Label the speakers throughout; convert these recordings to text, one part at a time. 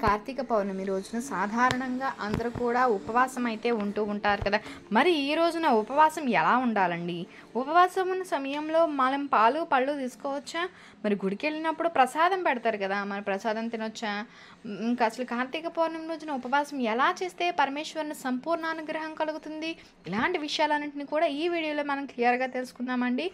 Speaker 1: కార్తీక పౌర్ణమి రోజున సాధారణంగా అందరూ కూడా ఉపవాసం అయితే ఉంటూ ఉంటారు కదా. మరి ఈ రోజున ఉపవాసం ఎలా ఉండాలండి? ఉపవాసం ఉన్న సమయంలో మనం పాలు పళ్ళు తీసుకోవచ్చా? మరి గుడికి వెళ్ళినప్పుడు ప్రసాదం పెడతారు కదా, మరి ప్రసాదం తినొచ్చా? ఇంకా అసలు కార్తీక పౌర్ణమి రోజున ఉపవాసం ఎలా చేస్తే పరమేశ్వరుని సంపూర్ణ అనుగ్రహం కలుగుతుంది? ఇలాంటి విషయాలన్నింటినీ కూడా ఈ వీడియోలో మనం క్లియర్గా తెలుసుకుందామండి.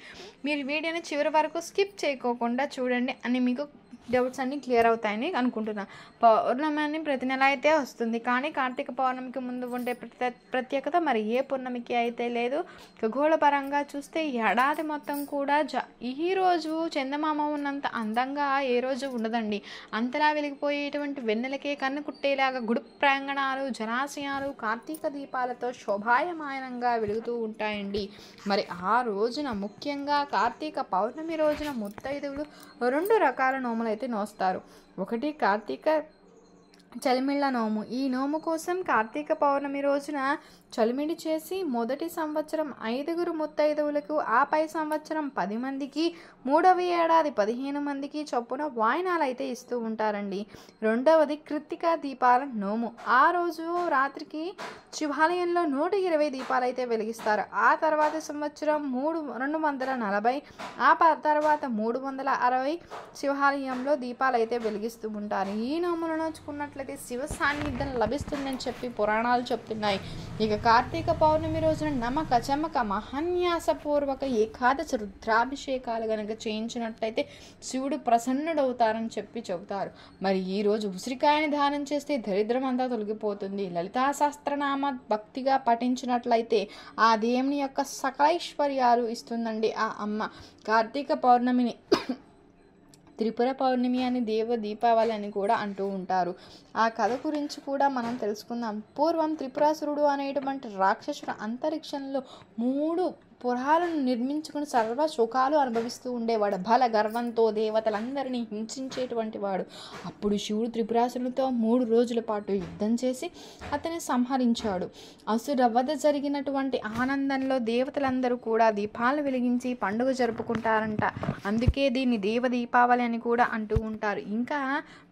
Speaker 1: మీరు వీడియోని చివరి వరకు స్కిప్ చేయకోకుండా చూడండి అని మీకు డౌట్స్ అన్నీ క్లియర్ అవుతాయని అనుకుంటున్నాను. పౌర్ణమి ప్రతి నెల అయితే వస్తుంది, కానీ కార్తీక పౌర్ణమికి ముందు ఉండే ప్రత్యేకత మరి ఏ పౌర్ణమికి అయితే లేదు. ఖగోళపరంగా చూస్తే ఏడాది మొత్తం కూడా ఈరోజు చందమామ ఉన్నంత అందంగా ఏ రోజు ఉండదండి. అంతలా వెలిగిపోయేటువంటి వెన్నెలకే కన్ను కుట్టేలాగా గుడి ప్రాంగణాలు, జలాశయాలు కార్తీక దీపాలతో శోభాయమానంగా వెలుగుతూ ఉంటాయండి. మరి ఆ రోజున ముఖ్యంగా కార్తీక పౌర్ణమి రోజున ముత్తైదువులు 2 రకాల నోములు అయితే నోస్తారు. ఒకటి కార్తీక చలిమిళ్ళ నోము. ఈ నోము కోసం కార్తీక పౌర్ణమి రోజున చలిమిడి చేసి మొదటి సంవత్సరం 5 ముత్తైదువులకు, ఆపై సంవత్సరం 10 మందికి, 3వ ఏడాది 15 మందికి చొప్పున వాయినాలు అయితే ఇస్తూ ఉంటారండి. రెండవది కృత్తిక దీపాల నోము. ఆ రోజు రాత్రికి శివాలయంలో 120 దీపాలు అయితే వెలిగిస్తారు. ఆ తర్వాత సంవత్సరం 240, ఆ తర్వాత 360 శివాలయంలో దీపాలు అయితే వెలిగిస్తూ ఉంటారు. ఈ నోములు నోచుకున్నట్లయితే శివ సాన్నిధ్యం లభిస్తుందని చెప్పి పురాణాలు చెప్తున్నాయి. ఇక కార్తీక పౌర్ణమి రోజున నమక చమక మహాన్యాసపూర్వక ఏకాదశి రుద్రాభిషేకాలు గనక చేయించినట్లయితే శివుడు ప్రసన్నుడవుతారని చెబుతారు. మరి ఈరోజు ఉసిరికాయని దానం చేస్తే దరిద్రం అంతా తొలగిపోతుంది. లలితా సహస్రనామ భక్తిగా పఠించినట్లయితే ఆ దేవుని యొక్క సకలైశ్వర్యాలు ఇస్తుందండి ఆ అమ్మ. కార్తీక పౌర్ణమిని త్రిపుర పౌర్ణమి అని దీపావళి అని కూడా అంటూ ఉంటారు. ఆ కథ గురించి కూడా మనం తెలుసుకుందాం. పూర్వం త్రిపురాసురుడు అనేటువంటి రాక్షసుడు అంతరిక్షంలో 3 పురాలను నిర్మించుకుని సర్వ సుఖాలు అనుభవిస్తూ ఉండేవాడు. బల గర్వంతో దేవతలందరినీ హింసించేటువంటి వాడు. అప్పుడు శివుడు త్రిపురాసురునితో 3 రోజుల పాటు యుద్ధం చేసి అతన్ని సంహరించాడు. అసుర వధ జరిగినటువంటి ఆనందంలో దేవతలందరూ కూడా దీపాలు వెలిగించి పండుగ జరుపుకుంటారంట. అందుకే దీన్ని దేవ దీపావళి అని కూడా అంటూ ఉంటారు. ఇంకా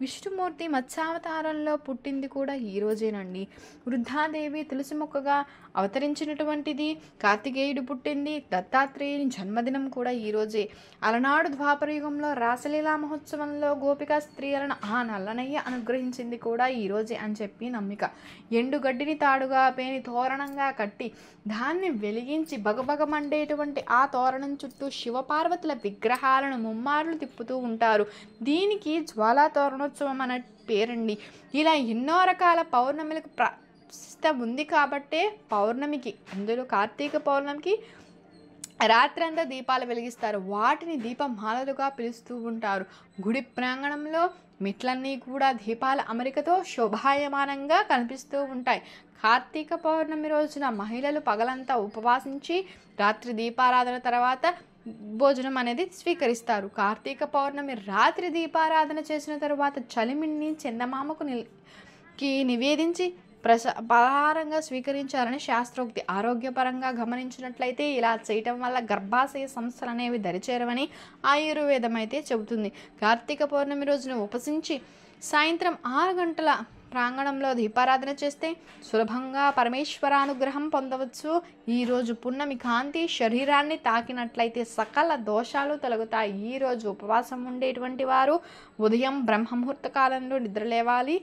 Speaker 1: విష్ణుమూర్తి మత్స్యావతారంలో పుట్టింది కూడా ఈ రోజేనండి. వృద్ధాదేవి తులసి మొక్కగా అవతరించినటువంటిది. కార్తికేయుడు పుట్టింది. దత్తాత్రేయుని జన్మదినం కూడా ఈరోజే. అలనాడు ద్వాపరయుగంలో రాసలీలా మహోత్సవంలో గోపికా స్త్రీలను ఆ నల్లనయ్య అనుగ్రహించింది కూడా ఈరోజే అని చెప్పి నమ్మిక. ఎండుగడ్డిని తాడుగా పేని తోరణంగా కట్టి దాన్ని వెలిగించి బగబగమండేటువంటి ఆ తోరణం చుట్టూ శివపార్వతుల విగ్రహాలను ముమ్మార్లు తిప్పుతూ ఉంటారు. దీనికి జ్వాలా తోరణోత్సవం అనే పేరండి. ఇలా ఎన్నో రకాల పౌర్ణమిలకు ప్రసిద్ధ ఉంది కాబట్టే పౌర్ణమికి, అందులో కార్తీక పౌర్ణమికి రాత్రంతా దీపాలు వెలిగిస్తారు. వాటిని దీపమాలలుగా పిలుస్తూ ఉంటారు. గుడి ప్రాంగణంలో మెట్లన్నీ కూడా దీపాల అమరికతో శోభాయమానంగా కనిపిస్తూ ఉంటాయి. కార్తీక పౌర్ణమి రోజున మహిళలు పగలంతా ఉపవాసించి రాత్రి దీపారాధన తర్వాత భోజనం అనేది స్వీకరిస్తారు. కార్తీక పౌర్ణమి రాత్రి దీపారాధన చేసిన తరువాత చలిమిడిని చందమామకు నివేదించి పలహారంగా స్వీకరించాలని శాస్త్రోక్తి. ఆరోగ్యపరంగా గమనించినట్లయితే ఇలా చేయటం వల్ల గర్భాశయ సమస్యలు అనేవి దరిచేరవని ఆయుర్వేదం అయితే చెబుతుంది. కార్తీక పౌర్ణమి రోజున ఉపసించి సాయంత్రం 6 గంటల ప్రాంగణంలో దీపారాధన చేస్తే సులభంగా పరమేశ్వరానుగ్రహం పొందవచ్చు. ఈరోజు పున్నమి కాంతి శరీరాన్ని తాకినట్లయితే సకల దోషాలు తొలగుతాయి. ఈరోజు ఉపవాసం ఉండేటువంటి వారు ఉదయం బ్రహ్మముహూర్త కాలంలో నిద్రలేవాలి.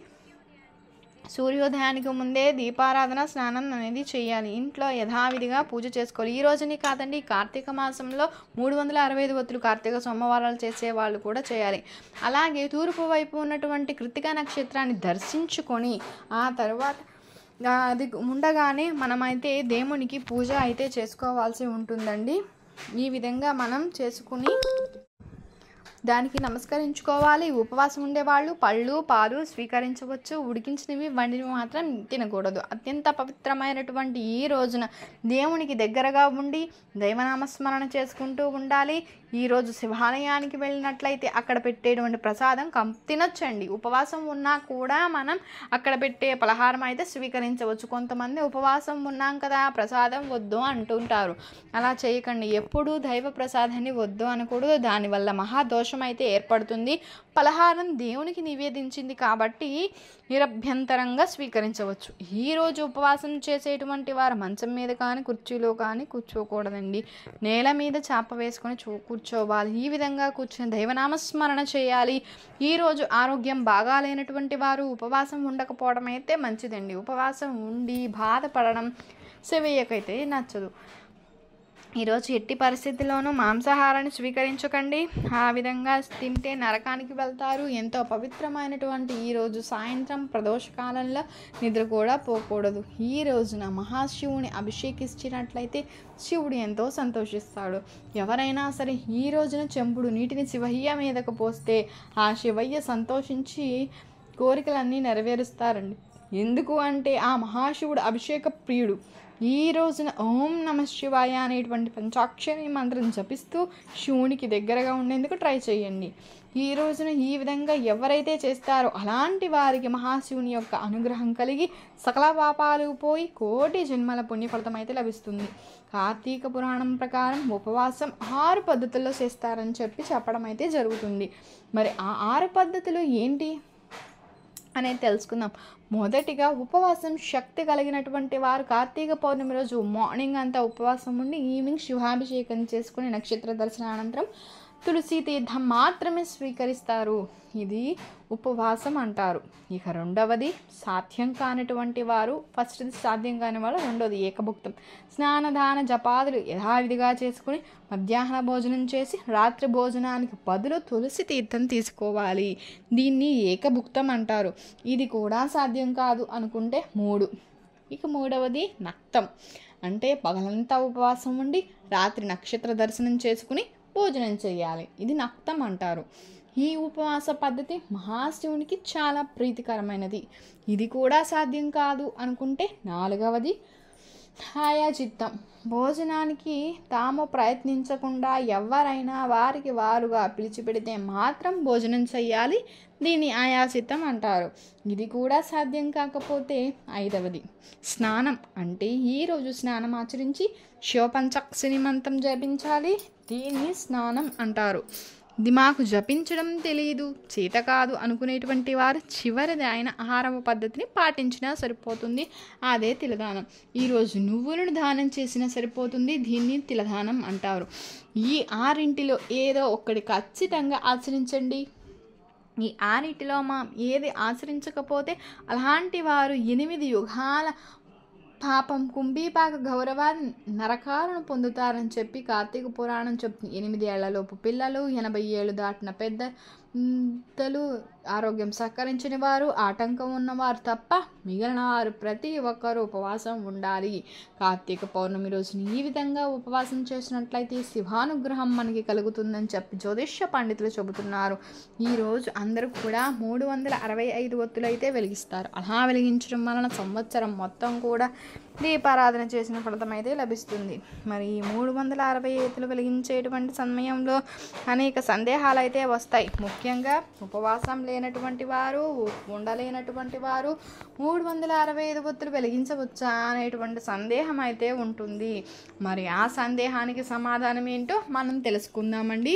Speaker 1: సూర్యోదయానికి ముందే దీపారాధన, స్నానం అనేది చేయాలి. ఇంట్లో యథావిధిగా పూజ చేసుకోవాలి. ఈ రోజుని కాదండి, కార్తీక మాసంలో 365 ఒత్తులు కార్తీక సోమవారాలు చేసే వాళ్ళు కూడా చేయాలి. అలాగే తూర్పు వైపు ఉన్నటువంటి కృత్తిక నక్షత్రాన్ని దర్శించుకొని ఆ తర్వాత అది ఉండగానే మనమైతే దేవునికి పూజ అయితే చేసుకోవాల్సి ఉంటుందండి. ఈ విధంగా మనం చేసుకుని దానికి నమస్కరించుకోవాలి. ఉపవాసం ఉండేవాళ్ళు పళ్ళు పాలు స్వీకరించవచ్చు. ఉడికించినవి వండినవి మాత్రం తినకూడదు. అత్యంత పవిత్రమైనటువంటి ఈ రోజున దేవునికి దగ్గరగా ఉండి దైవనామస్మరణ చేసుకుంటూ ఉండాలి. ఈరోజు శివాలయానికి వెళ్ళినట్లయితే అక్కడ పెట్టేటువంటి ప్రసాదం తినొచ్చండి. ఉపవాసం ఉన్నా కూడా మనం అక్కడ పెట్టే పలహారం అయితే స్వీకరించవచ్చు. కొంతమంది ఉపవాసం ఉన్నాం కదా ప్రసాదం వద్దు అంటుంటారు. అలా చేయకండి. ఎప్పుడూ దైవ ప్రసాదాన్ని వద్దు అనకూడదు. దానివల్ల మహాదోషం అయితే ఏర్పడుతుంది. పలహారం దేవునికి నివేదించింది కాబట్టి నిరభ్యంతరంగా స్వీకరించవచ్చు. ఈరోజు ఉపవాసం చేసేటువంటి వారు మంచం మీద కానీ కుర్చీలో కానీ కూర్చోకూడదండి. నేల మీద చాప వేసుకొని కూర్చోవాలి. ఈ విధంగా కూర్చొని దైవనామస్మరణ చేయాలి. ఈరోజు ఆరోగ్యం బాగాలేనటువంటి వారు ఉపవాసం ఉండకపోవడం అయితే మంచిదండి. ఉపవాసం ఉండి బాధపడడం శివయ్యకైతే నచ్చదు. ఈరోజు ఎట్టి పరిస్థితుల్లోనూ మాంసాహారాన్ని స్వీకరించకండి. ఆ విధంగా తింటే నరకానికి వెళ్తారు. ఎంతో పవిత్రమైనటువంటి ఈరోజు సాయంత్రం ప్రదోషకాలంలో నిద్ర కూడా పోకూడదు. ఈ రోజున మహాశివుని అభిషేకించినట్లయితే శివుడు ఎంతో సంతోషిస్తాడు. ఎవరైనా సరే ఈ రోజున చెంబుడు నీటిని శివయ్య మీదకు పోస్తే ఆ శివయ్య సంతోషించి కోరికలన్నీ నెరవేరుస్తారండి. ఎందుకు అంటే ఆ మహాశివుడు అభిషేక ప్రియుడు. ఈ రోజున ఓం నమ శివాయ అనేటువంటి పంచాక్షరి మంత్రం జపిస్తూ శివునికి దగ్గరగా ఉండేందుకు ట్రై చేయండి. ఈ రోజున ఈ విధంగా ఎవరైతే చేస్తారో అలాంటి వారికి మహాశివుని యొక్క అనుగ్రహం కలిగి సకల పాపాలు పోయి కోటి జన్మల పుణ్యఫలితం అయితే లభిస్తుంది. కార్తీక పురాణం ప్రకారం ఉపవాసం 6 పద్ధతుల్లో చేస్తారని చెప్పడం అయితే జరుగుతుంది. మరి ఆ 6 పద్ధతులు ఏంటి అనేది తెలుసుకుందాం. మొదటిగా ఉపవాసం శక్తి కలిగినటువంటి వారు కార్తీక పౌర్ణమి రోజు మార్నింగ్ అంతా ఉపవాసం ఉండి ఈవినింగ్ శివాభిషేకం చేసుకుని నక్షత్ర దర్శనానంతరం తులసి తీర్థం మాత్రమే స్వీకరిస్తారు. ఇది ఉపవాసం అంటారు. ఇక రెండవది సాధ్యం కానిటువంటి వారు, ఫస్ట్ది సాధ్యం కాని వాళ్ళు, రెండవది ఏకభుక్తం. స్నానదాన జపాదులు యథావిధిగా చేసుకుని మధ్యాహ్న భోజనం చేసి రాత్రి భోజనానికి బదులు తులసి తీర్థం తీసుకోవాలి. దీన్ని ఏకభుక్తం అంటారు. ఇది కూడా సాధ్యం కాదు అనుకుంటే 3. ఇక మూడవది నక్తం, అంటే పగలంతా ఉపవాసం ఉండి రాత్రి నక్షత్ర దర్శనం చేసుకుని భోజనం చేయాలి. ఇది నక్తం అంటారు. ఈ ఉపవాస పద్ధతి మహాశివునికి చాలా ప్రీతికరమైనది. ఇది కూడా సాధ్యం కాదు అనుకుంటే 4వది ఛాయాచిత్తం. భోజనానికి తాము ప్రయత్నించకుండా ఎవరైనా వారికి వారుగా పిలిచిపెడితే మాత్రం భోజనం చేయాలి. దీన్ని ఆయాచిత్తం అంటారు. ఇది కూడా సాధ్యం కాకపోతే 5వది స్నానం, అంటే ఈరోజు స్నానం ఆచరించి శివపంచాక్షరి మంత్రం జపించాలి. దీన్ని స్నానం అంటారు. ఇది మాకు జపించడం తెలియదు, చేత కాదు అనుకునేటువంటి వారు చివరిది అయిన 6వ పద్ధతిని పాటించినా సరిపోతుంది. అదే తిలదానం. ఈరోజు నువ్వులను దానం చేసినా సరిపోతుంది. దీన్ని తిలదానం అంటారు. ఈ 6 ఏదో ఒక్కటి ఖచ్చితంగా ఆచరించండి. ఈ 6 ఏది ఆచరించకపోతే అలాంటి వారు 8 యుగాల పాపం కుంభీపాక గౌరవాన్ని నరకాలను పొందుతారని చెప్పి కార్తీక పురాణం చెప్తుంది. 8 ఏళ్లలోపు పిల్లలు, 80 ఏళ్ళు దాటిన పెద్దలు, ఆరోగ్యం సహకరించని వారు, ఆటంకం ఉన్నవారు తప్ప మిగిలిన వారు ప్రతి ఒక్కరూ ఉపవాసం ఉండాలి. కార్తీక పౌర్ణమి రోజున ఈ విధంగా ఉపవాసం చేసినట్లయితే శివానుగ్రహం మనకి కలుగుతుందని చెప్పి జ్యోతిష్య పండితులు చెబుతున్నారు. ఈరోజు అందరూ కూడా 365 ఒత్తులు అయితే వెలిగిస్తారు. అలా వెలిగించడం వలన సంవత్సరం మొత్తం కూడా దీపారాధన చేసిన ఫలితం అయితే లభిస్తుంది. మరి ఈ 365 వెలిగించేటువంటి సమయంలో అనేక సందేహాలు అయితే వస్తాయి. ముఖ్యంగా ఉపవాసం లేనటువంటి వారు, ఉండలేనటువంటి వారు 365 ఒత్తులు వెలిగించవచ్చా అనేటువంటి సందేహం అయితే ఉంటుంది. మరి ఆ సందేహానికి సమాధానం ఏంటో మనం తెలుసుకుందామండి.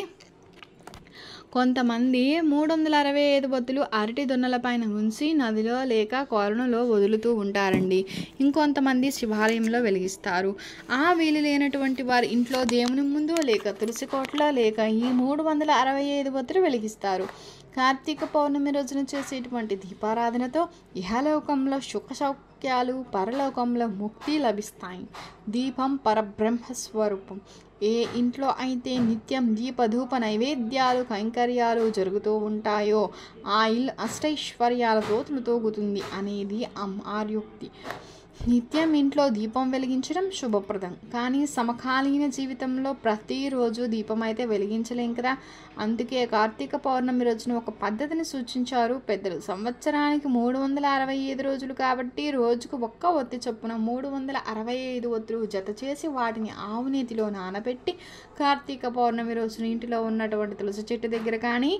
Speaker 1: కొంతమంది 365 ఒత్తులు అరటి దొన్నలపైన ఉంచి నదిలో లేక కొలనులో వదులుతూ ఉంటారండి. ఇంకొంతమంది శివాలయంలో వెలిగిస్తారు. ఆ వీలు లేనటువంటి వారు ఇంట్లో దేవుని ముందు లేక తులసి కోటలో లేక ఈ 365 ఒత్తులు వెలిగిస్తారు. కార్తీక పౌర్ణమి రోజున చేసేటువంటి దీపారాధనతో ఇహలోకంలో సుఖ సౌఖ్యాలు, పరలోకంలో ముక్తి లభిస్తాయి. దీపం పరబ్రహ్మస్వరూపం. ఏ ఇంట్లో అయితే నిత్యం దీపధూప నైవేద్యాలు కైంకర్యాలు జరుగుతూ ఉంటాయో ఆ ఇల్లు అష్టైశ్వర్యాలతో తూగుతుంది అనేది ఆర్యోక్తి. నిత్యం ఇంట్లో దీపం వెలిగించడం శుభప్రదం, కానీ సమకాలీన జీవితంలో ప్రతిరోజు దీపం అయితే వెలిగించలేం కదా. అందుకే కార్తీక పౌర్ణమి రోజున ఒక పద్ధతిని సూచించారు పెద్దలు. సంవత్సరానికి 365 రోజులు కాబట్టి రోజుకు ఒక్క ఒత్తి చొప్పున 365 ఒత్తులు జత చేసి వాటిని ఆవు నీతిలో నానబెట్టి కార్తీక పౌర్ణమి రోజున ఇంటిలో ఉన్నటువంటి తులసి చెట్టు దగ్గర కానీ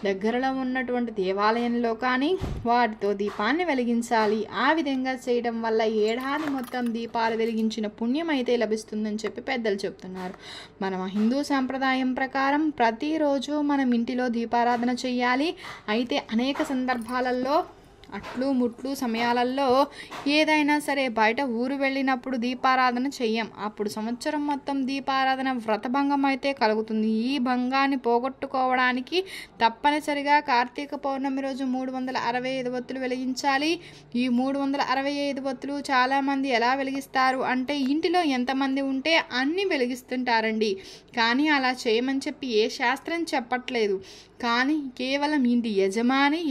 Speaker 1: దగ్గరలో ఉన్నటువంటి దేవాలయంలో కానీ వాటితో దీపాన్ని వెలిగించాలి. ఆ విధంగా చేయడం వల్ల ఏడాది మొత్తం దీపాలు వెలిగించిన పుణ్యం అయితే లభిస్తుందని చెప్పి పెద్దలు చెప్తున్నారు. మన హిందూ సాంప్రదాయం ప్రకారం ప్రతిరోజు మనం ఇంటిలో దీపారాధన చేయాలి. అయితే అనేక సందర్భాలలో అట్లు ముట్లు సమయాలలో ఏదైనా సరే బయట ఊరు వెళ్ళినప్పుడు దీపారాధన చెయ్యం. అప్పుడు సంవత్సరం మొత్తం దీపారాధన వ్రతభంగం అయితే కలుగుతుంది. ఈ భంగాన్ని పోగొట్టుకోవడానికి తప్పనిసరిగా కార్తీక పౌర్ణమి రోజు 365 ఒత్తులు వెలిగించాలి. ఈ 365 ఒత్తులు చాలామంది ఎలా వెలిగిస్తారు అంటే ఇంటిలో ఎంతమంది ఉంటే అన్ని వెలిగిస్తుంటారండి. కానీ అలా చేయమని చెప్పి ఏ శాస్త్రం చెప్పట్లేదు. కానీ కేవలం ఇంటి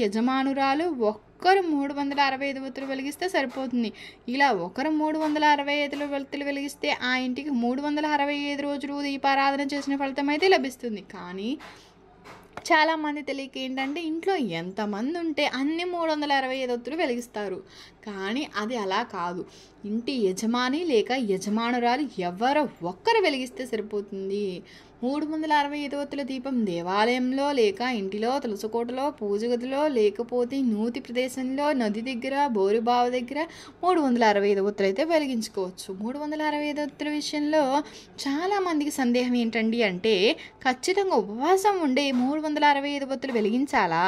Speaker 1: యజమానురాలు ఒక్కరు 365 ఒత్తులు వెలిగిస్తే సరిపోతుంది. ఇలా ఒకరు 365 ఒత్తులు వెలిగిస్తే ఆ ఇంటికి 365 రోజులు దీపారాధన చేసిన ఫలితం అయితే లభిస్తుంది. కానీ చాలామంది తెలియక ఏంటంటే ఇంట్లో ఎంతమంది ఉంటే అన్ని 365 ఒత్తులు వెలిగిస్తారు. కానీ అది అలా కాదు. ఇంటి యజమాని లేక యజమానురాలు ఎవరో ఒక్కరు వెలిగిస్తే సరిపోతుంది. 365 ఒత్తుల దీపం దేవాలయంలో లేక ఇంటిలో తులసికోటలో పూజ గదిలో లేకపోతే నూతి ప్రదేశంలో నది దగ్గర బోరుబావి దగ్గర 365 ఒత్తులు అయితే వెలిగించుకోవచ్చు. 365 ఒత్తుల విషయంలో చాలామందికి సందేహం ఏంటండి అంటే ఖచ్చితంగా ఉపవాసం ఉండే 365 ఒత్తులు వెలిగించాలా,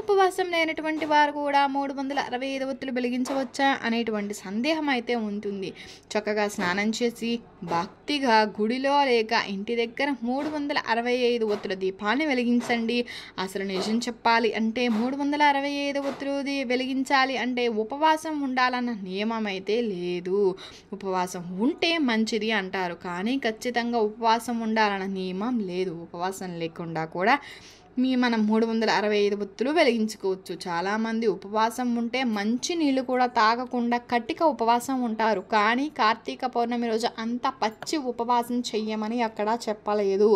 Speaker 1: ఉపవాసం లేనటువంటి వారు కూడా 365 ఒత్తులు వెలిగించవచ్చా అనేటువంటి సందేహం అయితే ఉంటుంది. చక్కగా స్నానం చేసి భక్తిగా గుడిలో లేక ఇంటి దగ్గర 365 ఒత్తుల దీపాన్ని వెలిగించండి. అసలు నిజం చెప్పాలి అంటే 365 ఒత్తులు వెలిగించాలి అంటే ఉపవాసం ఉండాలన్న నియమం అయితే లేదు. ఉపవాసం ఉంటే మంచిది అంటారు, కానీ ఖచ్చితంగా ఉపవాసం ఉండాలన్న నియమం లేదు. ఉపవాసం లేకుండా కూడా మనం 365 ఒత్తులు వెలిగించుకోవచ్చు. చాలామంది ఉపవాసం ఉంటే మంచి నీళ్ళు కూడా తాగకుండా కట్టిక ఉపవాసం ఉంటారు. కానీ కార్తీక పౌర్ణమి రోజు అంత పచ్చి ఉపవాసం చెయ్యమని అక్కడ చెప్పలేదు.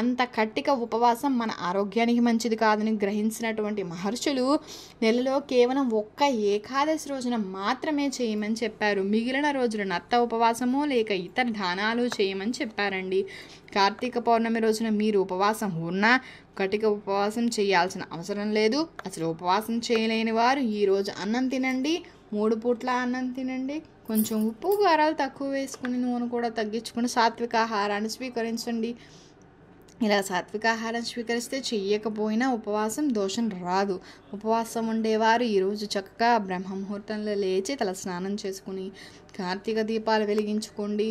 Speaker 1: అంత కట్టిక ఉపవాసం మన ఆరోగ్యానికి మంచిది కాదని గ్రహించినటువంటి మహర్షులు నెలలో కేవలం ఒక్క ఏకాదశి రోజున మాత్రమే చేయమని చెప్పారు. మిగిలిన రోజులు నత్త ఉపవాసము లేక ఇతర దానాలు చేయమని చెప్పారండి. కార్తీక పౌర్ణమి రోజున మీరు ఉపవాసం ఉన్నా కటిక ఉపవాసం చేయాల్సిన అవసరం లేదు. అసలు ఉపవాసం చేయలేని వారు ఈరోజు అన్నం తినండి, 3 పూట్ల అన్నం తినండి, కొంచెం ఉప్పు కారాలు తక్కువ వేసుకుని నూనె కూడా తగ్గించుకుని సాత్విక ఆహారాన్ని స్వీకరించండి. ఇలా సాత్విక ఆహారం స్వీకరిస్తే చెయ్యకపోయినా ఉపవాసం దోషం రాదు. ఉపవాసం ఉండేవారు ఈరోజు చక్కగా బ్రహ్మముహూర్తంలో లేచి తల స్నానం చేసుకుని కార్తీక దీపాలు వెలిగించుకోండి.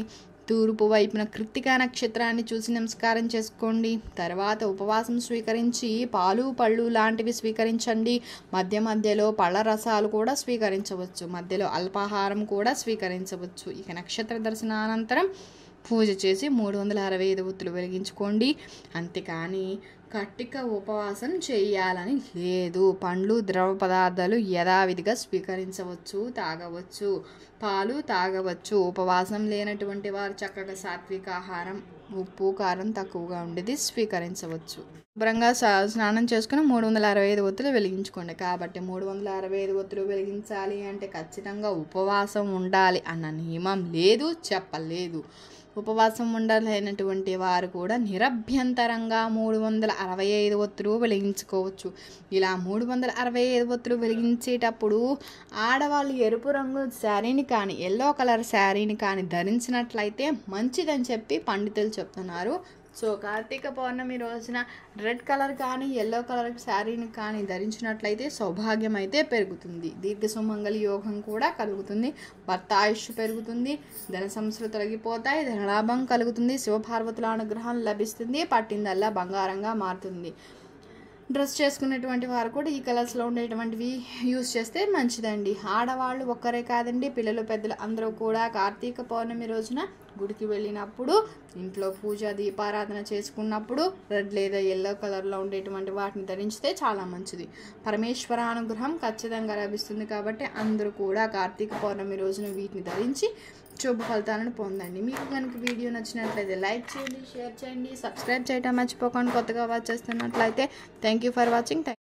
Speaker 1: తూర్పు వైపున కృత్తికా నక్షత్రాన్ని చూసి నమస్కారం చేసుకోండి. తర్వాత ఉపవాసం స్వీకరించి పాలు పళ్ళు లాంటివి స్వీకరించండి. మధ్యలో పళ్ళ రసాలు కూడా స్వీకరించవచ్చు. మధ్యలో అల్పాహారం కూడా స్వీకరించవచ్చు. ఇక నక్షత్ర దర్శనానంతరం పూజ చేసి 365 ఒత్తులు వెలిగించుకోండి. అంతేకాని కట్టిక ఉపవాసం చేయాలని లేదు. పండ్లు ద్రవ పదార్థాలు యథావిధిగా స్వీకరించవచ్చు, తాగవచ్చు, పాలు తాగవచ్చు. ఉపవాసం లేనటువంటి వారు చక్కగా సాత్విక ఆహారం, ఉప్పు కారం తక్కువగా ఉండేది స్వీకరించవచ్చు. శుభ్రంగా స్నానం చేసుకుని 365 ఒత్తులు వెలిగించుకోండి. కాబట్టి 365 ఒత్తులు వెలిగించాలి అంటే ఖచ్చితంగా ఉపవాసం ఉండాలి అన్న నియమం లేదు, చెప్పలేదు. ఉపవాసం ఉండలేనటువంటి వారు కూడా నిరభ్యంతరంగా 365 ఒత్తులు వెలిగించుకోవచ్చు. ఇలా 365 ఒత్తులు వెలిగించేటప్పుడు ఆడవాళ్ళు ఎరుపు రంగు శారీని కానీ ఎల్లో కలర్ శారీని కానీ ధరించినట్లయితే మంచిదని చెప్పి పండితులు చెప్తున్నారు. సో కార్తీక పౌర్ణమి రోజున రెడ్ కలర్ కానీ ఎల్లో కలర్ శారీని కానీ ధరించినట్లయితే సౌభాగ్యం అయితే పెరుగుతుంది, దీర్ఘ సుమంగళి యోగం కూడా కలుగుతుంది, భర్త ఆయుష్ పెరుగుతుంది, ధన సమస్యలు తొలగిపోతాయి, ధనలాభం కలుగుతుంది, శివపార్వతుల అనుగ్రహం లభిస్తుంది, పట్టిందల్లా బంగారంగా మారుతుంది. డ్రెస్ చేసుకునేటువంటి వారు కూడా ఈ కలర్స్లో ఉండేటువంటివి యూస్ చేస్తే మంచిదండి. ఆడవాళ్ళు ఒక్కరే కాదండి, పిల్లలు పెద్దలు అందరూ కూడా కార్తీక పౌర్ణమి రోజున గుడికి వెళ్ళినప్పుడు, ఇంట్లో పూజ దీపారాధన చేసుకున్నప్పుడు రెడ్ లేదా ఎల్లో కలర్లో ఉండేటువంటి వాటిని ధరించితే చాలా మంచిది. పరమేశ్వర అనుగ్రహం ఖచ్చితంగా లభిస్తుంది. కాబట్టి అందరూ కూడా కార్తీక పౌర్ణమి రోజున వీటిని ధరించి శుభ ఫలితాలను పొందండి. మీకు కనుక వీడియో నచ్చినట్లయితే లైక్ చేయండి, షేర్ చేయండి, సబ్స్క్రైబ్ చేయడం మర్చిపోకండి. కొత్తగా వాచ్ చేస్తున్నట్లయితే థ్యాంక్ యూ ఫర్ వాచింగ్.